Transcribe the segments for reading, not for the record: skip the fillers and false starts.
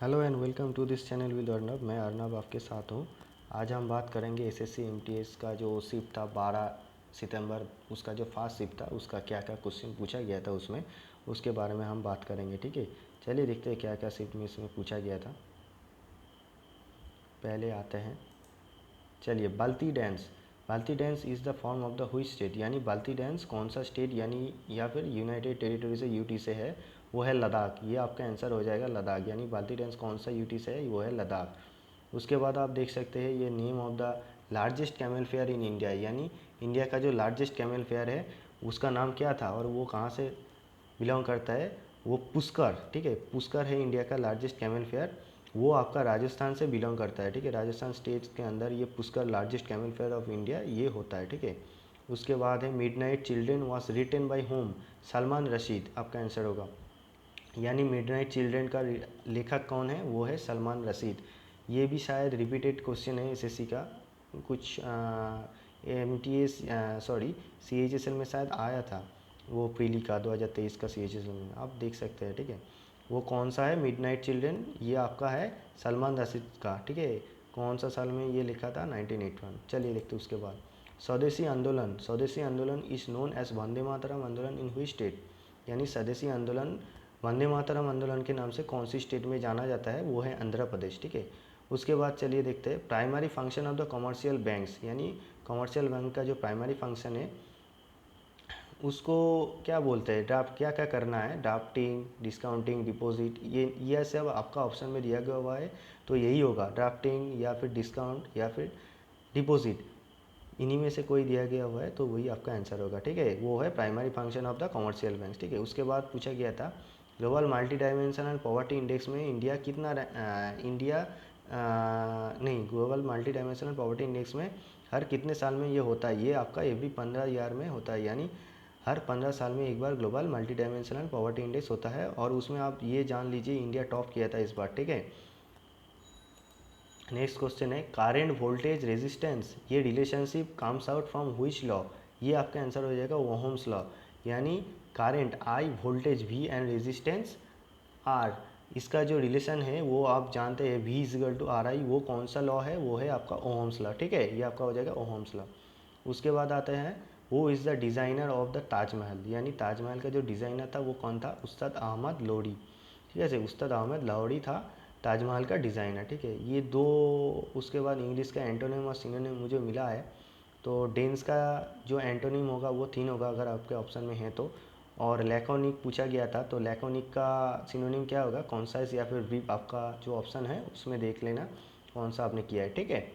Hello and welcome to this channel with Arnab. मैं अर्नब आपके साथ हूँ। आज हम बात करेंगे एसएससी एमटीएस का जो शिफ्ट था 12 सितंबर, उसका जो फर्स्ट शिफ्ट था उसका क्या क्या क्वेश्चन पूछा गया था उसमें, उसके बारे में हम बात करेंगे। ठीक है, चलिए देखते हैं क्या क्या शिफ्ट में इसमें पूछा गया था। पहले आते हैं, चलिए बाल्टी डांस। बाल्टी dance is the form of the हुई स्टेट, यानी बाल्टी डांस कौन सा स्टेट यानी या फिर यूनाइटेड टेरिटरी से यूटी से है, वो है लद्दाख। ये आपका आंसर हो जाएगा लद्दाख, यानी बाल्टी डांस कौन सा यूटी से है, वो है लद्दाख। उसके बाद आप देख सकते हैं ये name of the largest camel fair in India, यानी इंडिया का जो लार्जेस्ट कैमल फेयर है उसका नाम क्या था और वो कहाँ से बिलोंग करता है, वो पुष्कर। ठीक है, पुष्कर है इंडिया का लार्जेस्ट कैमल फेयर, वो आपका राजस्थान से बिलोंग करता है। ठीक है, राजस्थान स्टेट के अंदर ये Pushkar largest camel fair of India ये होता है। ठीक है, उसके बाद है midnight children was written by whom, Salman Rashid आपका आंसर होगा, यानी मिडनाइट चिल्ड्रेन का लेखक कौन है, वो है सलमान रशीद। ये भी शायद रिपीटेड क्वेश्चन है एसएससी का, कुछ एमटीएस सॉरी सीएचएसएल में शायद आया था, वो प्रीली का 2023 का सीएचएसएल में आप देख सकते हैं। ठीक है, वो कौन सा है मिडनाइट चिल्ड्रेन, ये आपका है सलमान रशीद का। ठीक है, कौन सा साल में ये लिखा था, 1981। चलिए देखते हैं उसके बाद स्वदेशी आंदोलन। स्वदेशी आंदोलन is known as Vande Mataram आंदोलन इन हुई स्टेट, यानी स्वदेशी आंदोलन वंदे मातरम आंदोलन के नाम से कौन सी स्टेट में जाना जाता है, वो है आंध्र प्रदेश। ठीक है, उसके बाद चलिए देखते हैं primary function of the commercial banks, यानी कमर्शियल बैंक का जो प्राइमरी फंक्शन है उसको क्या बोलते हैं, ड्राफ्ट क्या क्या करना है, ड्राफ्टिंग, डिस्काउंटिंग, डिपॉजिट, ये सब आपका ऑप्शन में दिया गया हुआ है, तो यही होगा ड्राफ्टिंग या फिर डिस्काउंट या फिर डिपॉजिट, इन्हीं में से कोई दिया गया हुआ है तो वही आपका आंसर होगा। ठीक है, वो है primary function of the commercial bank. ठीक है, उसके बाद पूछा गया था global multi dimensional poverty index में इंडिया कितना नहीं, global multi dimensional poverty index में हर कितने साल में ये होता है, ये आपका एवरी 15 ईयर में होता है, यानी हर 15 साल में एक बार global multi dimensional poverty index होता है, और उसमें आप ये जान लीजिए इंडिया टॉप किया था इस बार। ठीक है, नेक्स्ट क्वेश्चन है करेंट वोल्टेज रेजिस्टेंस, ये relationship comes out from which law, ये आपका आंसर हो जाएगा ओहम्स लॉ, यानी current I, voltage V and resistance R, इसका जो रिलेशन है वो आप जानते हैं V is equal to R I, वो कौन सा लॉ है, वो है आपका ओहम्स लॉ। ठीक है, ये आपका हो जाएगा ओहम्स लॉ। उसके बाद आते हैं वो is the designer of the Taj Mahal, यानी ताजमहल का जो डिज़ाइनर था वो कौन था, उस्ताद अहमद लोडी। ठीक है, उस्ताद अहमद लाहौरी था ताजमहल का डिज़ाइनर। ठीक है, ये दो। उसके बाद इंग्लिश का एंटोनिम और सिनोनिम मुझे मिला है, तो डेंस का जो एंटोनिम होगा वो 3 होगा अगर आपके ऑप्शन में है तो, और लैकोनिक पूछा गया था तो लैकोनिक का सिनोनिम क्या होगा, कॉन्साइज या फिर ब्रीफ, आपका जो ऑप्शन है उसमें देख लेना कौन सा आपने किया है। ठीक है,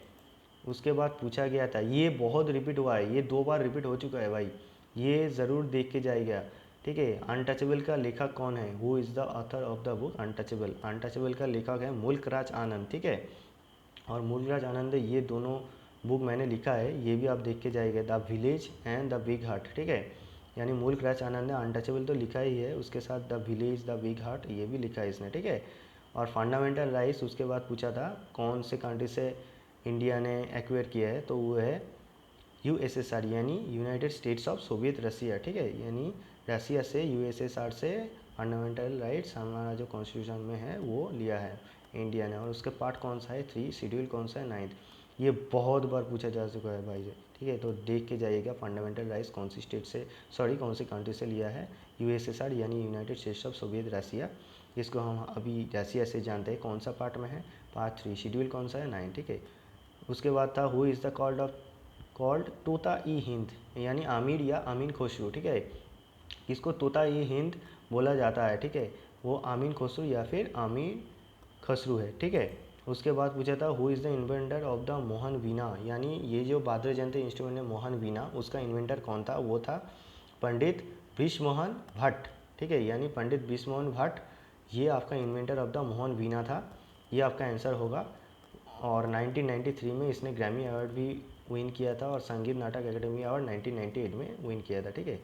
उसके बाद पूछा गया था, ये बहुत रिपीट हुआ है, ये 2 बार रिपीट हो चुका है भाई, ये ज़रूर देख के जाएगा। ठीक है, अनटचेबल का लेखक कौन है, who is the author of the book untouchable, untouchable का लेखक है मुल्क राज आनंद। ठीक है, और मुल्क राज आनंद, ये दोनों बुक मैंने लिखा है, ये भी आप देख के जाइएगा, the village and the big heart. ठीक है, यानी मुल्क राज आनंद ने अनटचेबल तो लिखा ही है, उसके साथ the village the big heart ये भी लिखा है इसने। ठीक है, और फंडामेंटल राइट्स उसके बाद पूछा था कौन से कंट्री से इंडिया ने एक्वायर किया है, तो वो है यूएसएसआर, यानी यूनाइटेड स्टेट्स ऑफ सोवियत रसिया। ठीक है, यानी रसिया से यूएसएसआर से फंडामेंटल राइट्स हमारा जो कॉन्स्टिट्यूशन में है वो लिया है इंडिया ने, और उसके पार्ट कौन सा है 3, शेड्यूल कौन सा है 9th, ये बहुत बार पूछा जा चुका है भाई। ठीक है, तो देख के जाइएगा फंडामेंटल राइट्स कौन सी स्टेट से, सॉरी कौन सी कंट्री से लिया है, यूएसएसआर यानी यूनाइटेड स्टेट्स ऑफ सोवियत रसिया, जिसको हम अभी रसिया से जानते हैं कौन सा पार्ट में है, पार्ट 3, शेड्यूल कौन सा है 9। ठीक है, उसके बाद था हु इज़ द कॉल्ड तोता ई हिंद, यानी आमिर या अमीन खुसरू। ठीक है, किसको तोता ई हिंद बोला जाता है, ठीक है, वो आमीन खुसरू या फिर आमीर खसरू है। ठीक है, उसके बाद पूछा था who is the inventor of the Mohan Veena, यानी ये जो वाद्य यंत्र इंस्ट्रूमेंट है मोहन वीणा, उसका इन्वेंटर कौन था, वो था पंडित ब्रिजमोहन भट्ट। ठीक है, यानी पंडित ब्रिजमोहन भट्ट, ये आपका इन्वेंटर ऑफ द मोहन वीणा था, ये आपका आंसर होगा। और 1993 में इसने ग्रैमी अवार्ड भी विन किया था, और संगीत नाटक एकेडमी अवार्ड 1998 में विन किया था। ठीक है,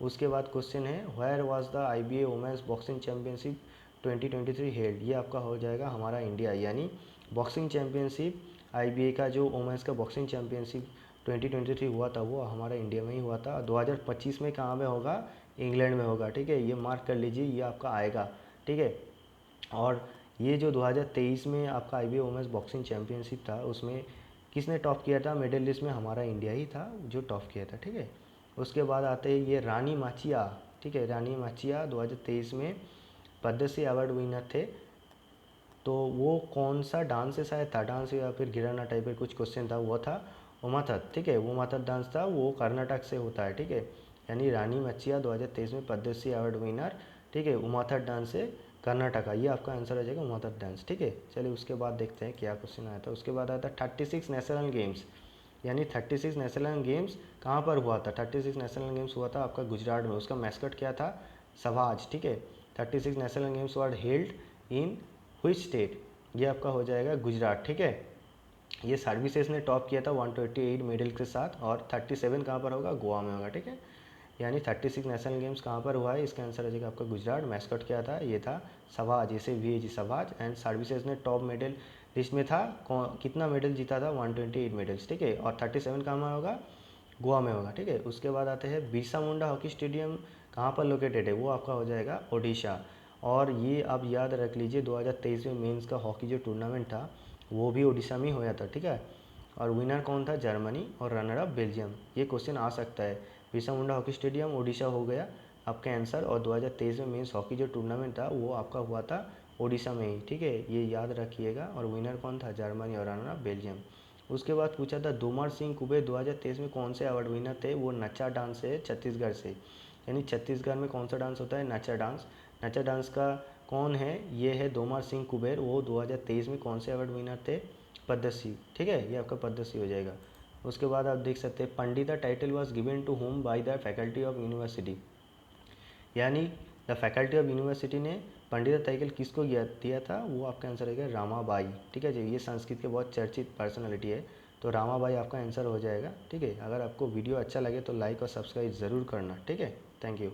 उसके बाद क्वेश्चन है where was the IBA women's boxing championship 2023 held, ये आपका हो जाएगा हमारा इंडिया, यानी बॉक्सिंग चैंपियनशिप आईबीए का जो वुमेन्स का बॉक्सिंग चैंपियनशिप 2023 हुआ था वो हमारा इंडिया में ही हुआ था। 2025 में कहाँ पे होगा, इंग्लैंड में होगा। ठीक है, ये मार्क कर लीजिए, ये आपका आएगा। ठीक है, और ये जो 2023 में आपका IBF वुमेंस बॉक्सिंग चैम्पियनशिप था, उसमें किसने टॉप किया था? मेडल लिस्ट में हमारा इंडिया ही था जो टॉप किया था, ठीक है। उसके बाद आते हैं ये रानी माचिया, ठीक है। रानी माचिया 2023 में पद्मश्री अवार्ड विनर थे। तो वो कौन सा डांस से शायद था, डांस या फिर गिराना टाइप का कुछ क्वेश्चन था, वो था ओमाथत, ठीक है। ओमाथत डांस था, वो कर्नाटक से होता है, ठीक है। यानी रानी मच्छिया 2023 में पद्मश्री अवार्ड विनर, ठीक है। ओमाथत डांस से कर्नाटक का, ये आपका आंसर हो जाएगा ओमाथत डांस, ठीक है। चलिए उसके बाद देखते हैं क्या क्वेश्चन आया था। उसके बाद आया था 36 नेशनल गेम्स, यानी 36 नेशनल गेम्स कहाँ पर हुआ था? 36 नेशनल गेम्स हुआ था आपका गुजरात में। उसका मैस्कट क्या था? सवाज, ठीक है। 36 national games were held in which state? ये आपका हो जाएगा गुजरात, ठीक है। ये सर्विसेज ने टॉप किया था 128 मेडल के साथ, और 37 कहाँ पर होगा? गोवा में होगा, ठीक है। यानी 36 नेशनल गेम्स कहाँ पर हुआ है? इसका आंसर हो जाएगा आपका गुजरात। मैस्कट क्या था? ये था सवाज, जैसे VAG सवाज। एंड सर्विसेज ने टॉप मेडल लिस्ट में था, कितना मेडल जीता था? 128 मेडल्स, ठीक है। और 37 कहाँ में होगा? गोवा में होगा, ठीक है। उसके बाद आते हैं बिरसा मुंडा हॉकी स्टेडियम कहाँ पर लोकेटेड है? वो आपका हो जाएगा ओडिशा। और ये आप याद रख लीजिए 2023 में मेंस का हॉकी जो टूर्नामेंट था वो भी ओडिशा में ही होया था, ठीक है। और विनर कौन था? जर्मनी, और रनर अप बेल्जियम। ये क्वेश्चन आ सकता है। बिरसा मुंडा हॉकी स्टेडियम ओडिशा हो गया आपका आंसर, और 2023 में मेंस हॉकी जो टूर्नामेंट था वो आपका हुआ था ओडिशा में ही, ठीक है। ये याद रखिएगा। और विनर कौन था? जर्मनी, और रनर अप बेल्जियम। उसके बाद पूछा था दोमर सिंह कुबेर 2023 में कौन से अवार्ड विनर थे? वो नचा डांस है छत्तीसगढ़ से। यानी छत्तीसगढ़ में कौन सा डांस होता है? नचा डांस। नचा डांस का कौन है? ये है दोमर सिंह कुबेर। वो 2023 में कौन से अवार्ड विनर थे? पद्मश्री, ठीक है। ये आपका पद्मश्री हो जाएगा। उसके बाद आप देख सकते हैं Pandita title was given to whom by the faculty of university, यानी द फैकल्टी ऑफ यूनिवर्सिटी ने पंडिता टाइटल किसको दिया था? वो आपका आंसर है रामाबाई, ठीक है जी। ये संस्कृत के बहुत चर्चित पर्सनालिटी है, तो रामाबाई आपका आंसर हो जाएगा, ठीक है। अगर आपको वीडियो अच्छा लगे तो लाइक और सब्सक्राइब ज़रूर करना, ठीक है। Thank you.